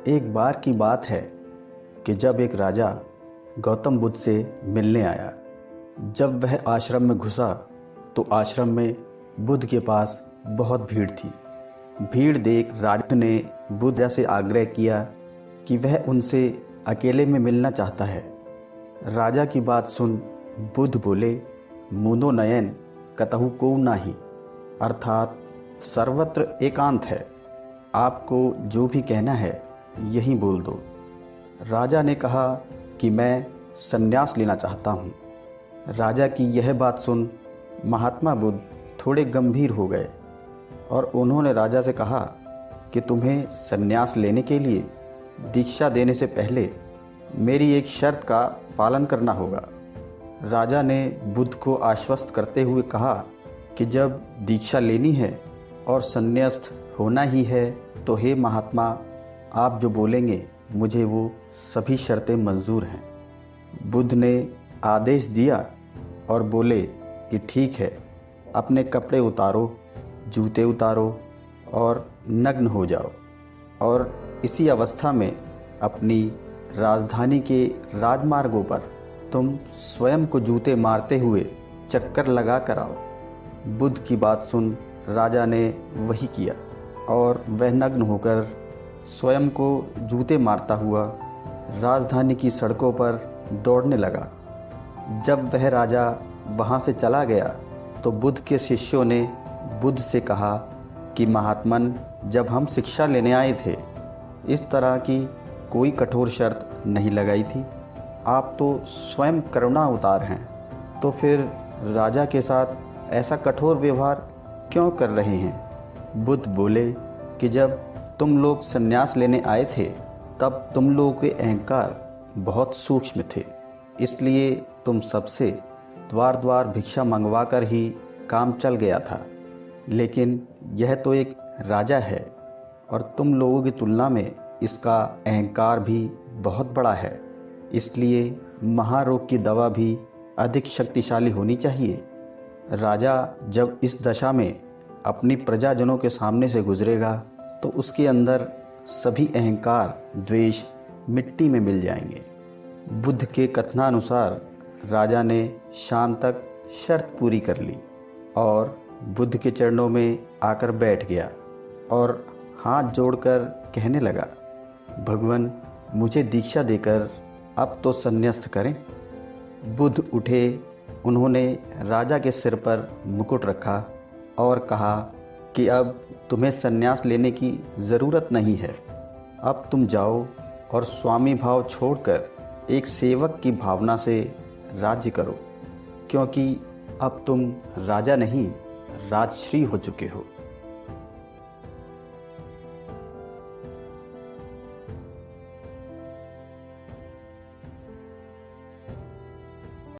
एक बार की बात है कि जब एक राजा गौतम बुद्ध से मिलने आया। जब वह आश्रम में घुसा तो आश्रम में बुद्ध के पास बहुत भीड़ थी। भीड़ देख राजा ने बुद्ध से आग्रह किया कि वह उनसे अकेले में मिलना चाहता है। राजा की बात सुन बुद्ध बोले, मुनो नयन कतहु को नाही, अर्थात सर्वत्र एकांत है, आपको जो भी कहना है यही बोल दो। राजा ने कहा कि मैं संन्यास लेना चाहता हूँ। राजा की यह बात सुन महात्मा बुद्ध थोड़े गंभीर हो गए और उन्होंने राजा से कहा कि तुम्हें संन्यास लेने के लिए दीक्षा देने से पहले मेरी एक शर्त का पालन करना होगा। राजा ने बुद्ध को आश्वस्त करते हुए कहा कि जब दीक्षा लेनी है और संन्यास्त होना ही है तो हे महात्मा, आप जो बोलेंगे मुझे वो सभी शर्तें मंजूर हैं। बुद्ध ने आदेश दिया और बोले कि ठीक है, अपने कपड़े उतारो, जूते उतारो और नग्न हो जाओ, और इसी अवस्था में अपनी राजधानी के राजमार्गों पर तुम स्वयं को जूते मारते हुए चक्कर लगा कर आओ। बुद्ध की बात सुन राजा ने वही किया और वह नग्न होकर स्वयं को जूते मारता हुआ राजधानी की सड़कों पर दौड़ने लगा। जब वह राजा वहाँ से चला गया तो बुद्ध के शिष्यों ने बुद्ध से कहा कि महात्मन, जब हम शिक्षा लेने आए थे इस तरह की कोई कठोर शर्त नहीं लगाई थी। आप तो स्वयं करुणा अवतार हैं, तो फिर राजा के साथ ऐसा कठोर व्यवहार क्यों कर रहे हैं? बुद्ध बोले कि जब तुम लोग संन्यास लेने आए थे तब तुम लोगों के अहंकार बहुत सूक्ष्म थे, इसलिए तुम सबसे द्वार द्वार भिक्षा मंगवा कर ही काम चल गया था। लेकिन यह तो एक राजा है और तुम लोगों की तुलना में इसका अहंकार भी बहुत बड़ा है, इसलिए महारोग की दवा भी अधिक शक्तिशाली होनी चाहिए। राजा जब इस दशा में अपनी प्रजाजनों के सामने से गुजरेगा तो उसके अंदर सभी अहंकार, द्वेष मिट्टी में मिल जाएंगे। बुद्ध के कथनानुसार राजा ने शाम तक शर्त पूरी कर ली और बुद्ध के चरणों में आकर बैठ गया और हाथ जोड़कर कहने लगा, भगवान, मुझे दीक्षा देकर अब तो संन्यास्त करें। बुद्ध उठे, उन्होंने राजा के सिर पर मुकुट रखा और कहा कि अब तुम्हें संन्यास लेने की ज़रूरत नहीं है। अब तुम जाओ और स्वामी भाव छोड़कर एक सेवक की भावना से राज्य करो, क्योंकि अब तुम राजा नहीं राजश्री हो चुके हो।